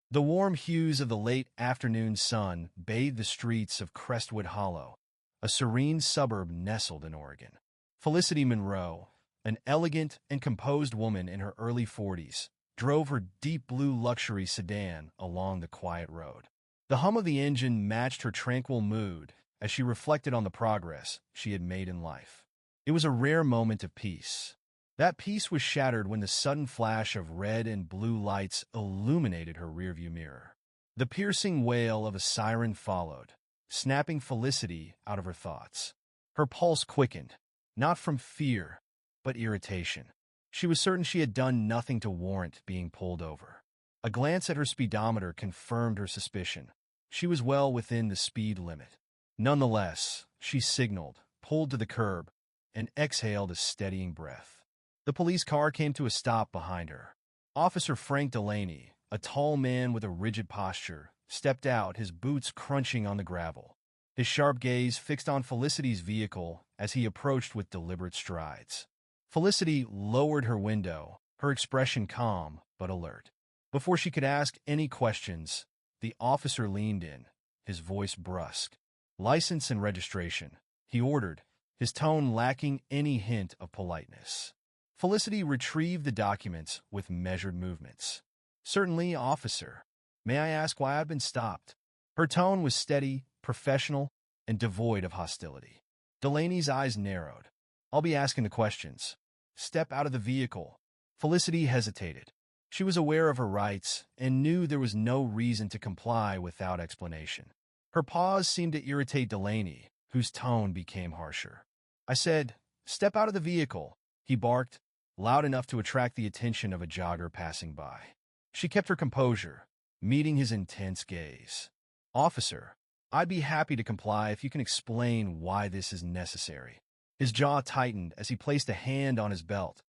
The warm hues of the late afternoon sun bathed the streets of Crestwood Hollow, a serene suburb nestled in Oregon. Felicity Monroe, an elegant and composed woman in her early 40s, drove her deep blue luxury sedan along the quiet road. The hum of the engine matched her tranquil mood as she reflected on the progress she had made in life. It was a rare moment of peace. That peace was shattered when the sudden flash of red and blue lights illuminated her rearview mirror. The piercing wail of a siren followed, snapping Felicity out of her thoughts. Her pulse quickened, not from fear, but irritation. She was certain she had done nothing to warrant being pulled over. A glance at her speedometer confirmed her suspicion. She was well within the speed limit. Nonetheless, she signaled, pulled to the curb, and exhaled a steadying breath. The police car came to a stop behind her. Officer Frank Delaney, a tall man with a rigid posture, stepped out, his boots crunching on the gravel. His sharp gaze fixed on Felicity's vehicle as he approached with deliberate strides. Felicity lowered her window, her expression calm but alert. Before she could ask any questions, the officer leaned in, his voice brusque. "License and registration," he ordered, his tone lacking any hint of politeness. Felicity retrieved the documents with measured movements. "Certainly, officer. May I ask why I've been stopped?" Her tone was steady, professional, and devoid of hostility. Delaney's eyes narrowed. "I'll be asking the questions. Step out of the vehicle." Felicity hesitated. She was aware of her rights and knew there was no reason to comply without explanation. Her pause seemed to irritate Delaney, whose tone became harsher. "I said, step out of the vehicle," he barked, loud enough to attract the attention of a jogger passing by. She kept her composure, meeting his intense gaze. "Officer, I'd be happy to comply if you can explain why this is necessary." His jaw tightened as he placed a hand on his belt,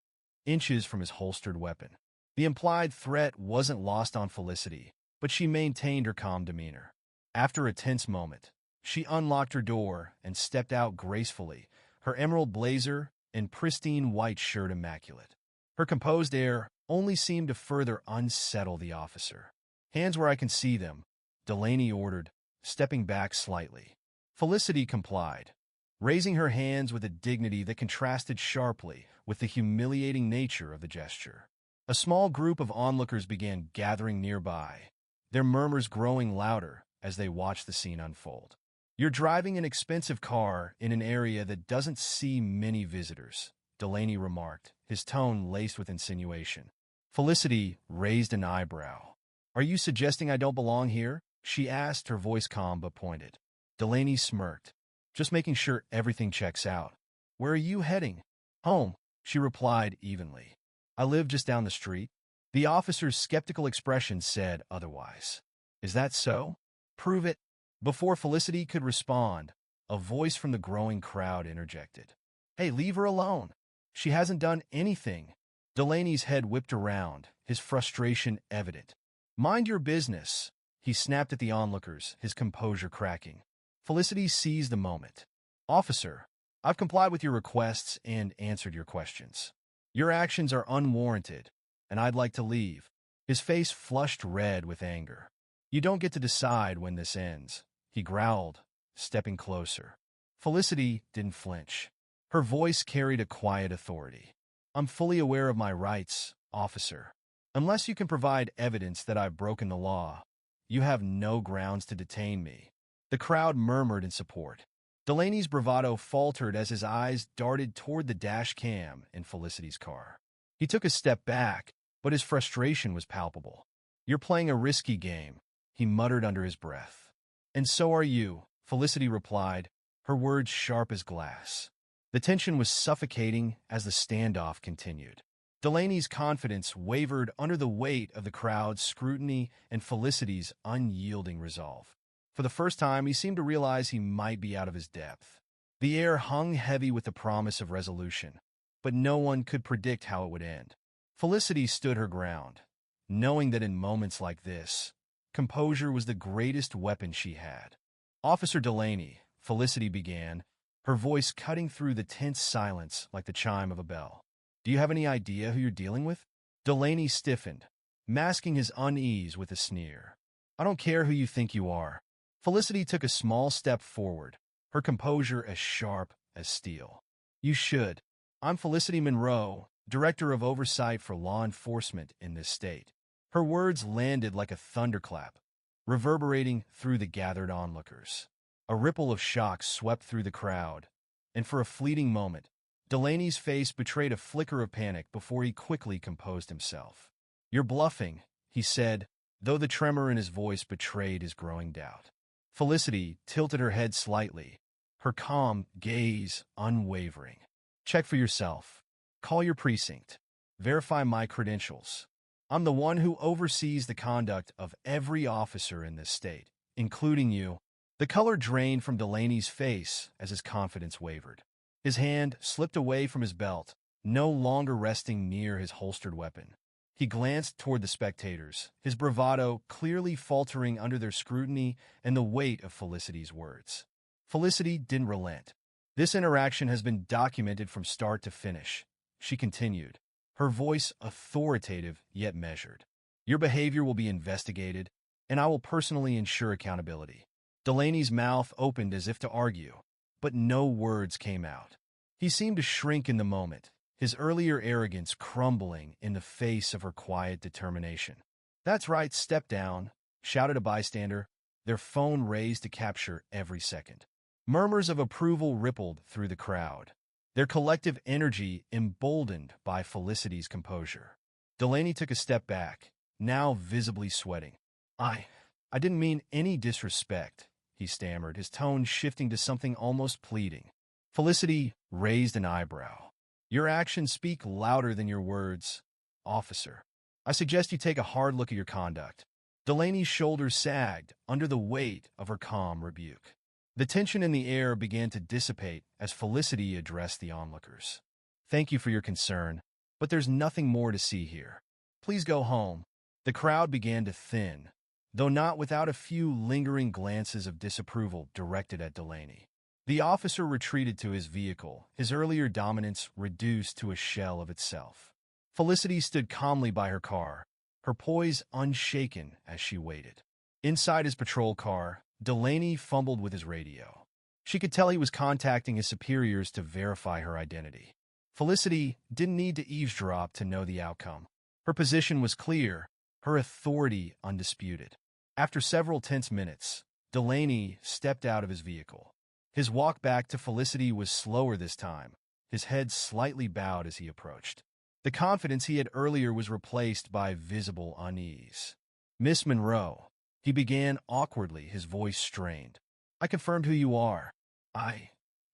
inches from his holstered weapon. The implied threat wasn't lost on Felicity, but she maintained her calm demeanor. After a tense moment, she unlocked her door and stepped out gracefully, her emerald blazer and pristine white shirt immaculate. Her composed air only seemed to further unsettle the officer. "Hands where I can see them," Delaney ordered, stepping back slightly. Felicity complied, raising her hands with a dignity that contrasted sharply with the humiliating nature of the gesture. A small group of onlookers began gathering nearby, their murmurs growing louder as they watched the scene unfold. "You're driving an expensive car in an area that doesn't see many visitors," Delaney remarked, his tone laced with insinuation. Felicity raised an eyebrow. "Are you suggesting I don't belong here?" she asked, her voice calm but pointed. Delaney smirked. "Just making sure everything checks out." "Where are you heading?" "Home," she replied evenly. "I live just down the street." The officer's skeptical expression said otherwise. "Is that so? Prove it." Before Felicity could respond, a voice from the growing crowd interjected. "Hey, leave her alone. She hasn't done anything." Delaney's head whipped around, his frustration evident. "Mind your business," he snapped at the onlookers, his composure cracking. Felicity seized the moment. "Officer, I've complied with your requests and answered your questions. Your actions are unwarranted, and I'd like to leave." His face flushed red with anger. "You don't get to decide when this ends," he growled, stepping closer. Felicity didn't flinch. Her voice carried a quiet authority. "I'm fully aware of my rights, officer. Unless you can provide evidence that I've broken the law, you have no grounds to detain me." The crowd murmured in support. Delaney's bravado faltered as his eyes darted toward the dash cam in Felicity's car. He took a step back, but his frustration was palpable. "You're playing a risky game," he muttered under his breath. "And so are you," Felicity replied, her words sharp as glass. The tension was suffocating as the standoff continued. Delaney's confidence wavered under the weight of the crowd's scrutiny and Felicity's unyielding resolve. For the first time, he seemed to realize he might be out of his depth. The air hung heavy with the promise of resolution, but no one could predict how it would end. Felicity stood her ground, knowing that in moments like this, composure was the greatest weapon she had. "Officer Delaney," Felicity began, her voice cutting through the tense silence like the chime of a bell. "Do you have any idea who you're dealing with?" Delaney stiffened, masking his unease with a sneer. "I don't care who you think you are." Felicity took a small step forward, her composure as sharp as steel. "You should. I'm Felicity Monroe, Director of Oversight for Law Enforcement in this state." Her words landed like a thunderclap, reverberating through the gathered onlookers. A ripple of shock swept through the crowd, and for a fleeting moment, Delaney's face betrayed a flicker of panic before he quickly composed himself. "You're bluffing," he said, though the tremor in his voice betrayed his growing doubt. Felicity tilted her head slightly, her calm gaze unwavering. "Check for yourself. Call your precinct. Verify my credentials. I'm the one who oversees the conduct of every officer in this state, including you." The color drained from Delaney's face as his confidence wavered. His hand slipped away from his belt, no longer resting near his holstered weapon. He glanced toward the spectators, his bravado clearly faltering under their scrutiny and the weight of Felicity's words. Felicity didn't relent. "This interaction has been documented from start to finish," she continued, her voice authoritative yet measured. "Your behavior will be investigated, and I will personally ensure accountability." Delaney's mouth opened as if to argue, but no words came out. He seemed to shrink in the moment, his earlier arrogance crumbling in the face of her quiet determination. "That's right, step down," shouted a bystander, their phone raised to capture every second. Murmurs of approval rippled through the crowd, their collective energy emboldened by Felicity's composure. Delaney took a step back, now visibly sweating. I didn't mean any disrespect," he stammered, his tone shifting to something almost pleading. Felicity raised an eyebrow. "Your actions speak louder than your words, officer. I suggest you take a hard look at your conduct." Delaney's shoulders sagged under the weight of her calm rebuke. The tension in the air began to dissipate as Felicity addressed the onlookers. "Thank you for your concern, but there's nothing more to see here. Please go home." The crowd began to thin, though not without a few lingering glances of disapproval directed at Delaney. The officer retreated to his vehicle, his earlier dominance reduced to a shell of itself. Felicity stood calmly by her car, her poise unshaken as she waited. Inside his patrol car, Delaney fumbled with his radio. She could tell he was contacting his superiors to verify her identity. Felicity didn't need to eavesdrop to know the outcome. Her position was clear, her authority undisputed. After several tense minutes, Delaney stepped out of his vehicle. His walk back to Felicity was slower this time, his head slightly bowed as he approached. The confidence he had earlier was replaced by visible unease. "Miss Monroe," he began awkwardly, his voice strained. "I confirmed who you are. I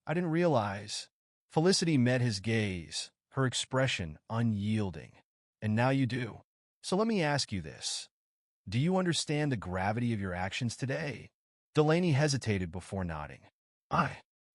didn't realize." Felicity met his gaze, her expression unyielding. "And now you do. So let me ask you this. Do you understand the gravity of your actions today?" Delaney hesitated before nodding.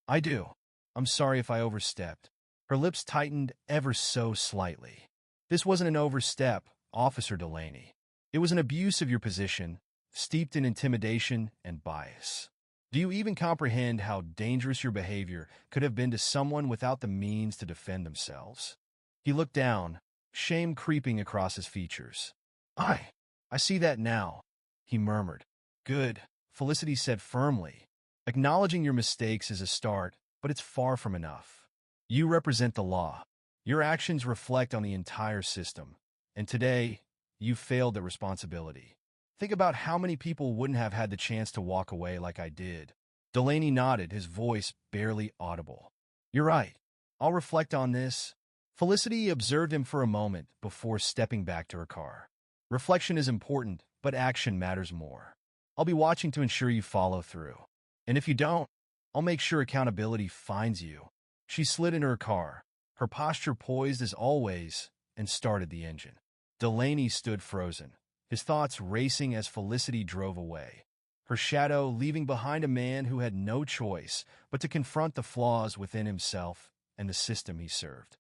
I do. I'm sorry if I overstepped." Her lips tightened ever so slightly. "This wasn't an overstep, Officer Delaney. It was an abuse of your position, steeped in intimidation and bias. Do you even comprehend how dangerous your behavior could have been to someone without the means to defend themselves?" He looked down, shame creeping across his features. I see that now," he murmured. "Good," Felicity said firmly. "Acknowledging your mistakes is a start, but it's far from enough. You represent the law. Your actions reflect on the entire system, and today, you failed that responsibility. Think about how many people wouldn't have had the chance to walk away like I did." Delaney nodded, his voice barely audible. "You're right. I'll reflect on this." Felicity observed him for a moment before stepping back to her car. "Reflection is important, but action matters more. I'll be watching to ensure you follow through. And if you don't, I'll make sure accountability finds you." She slid into her car, her posture poised as always, and started the engine. Delaney stood frozen, his thoughts racing as Felicity drove away, her shadow leaving behind a man who had no choice but to confront the flaws within himself and the system he served.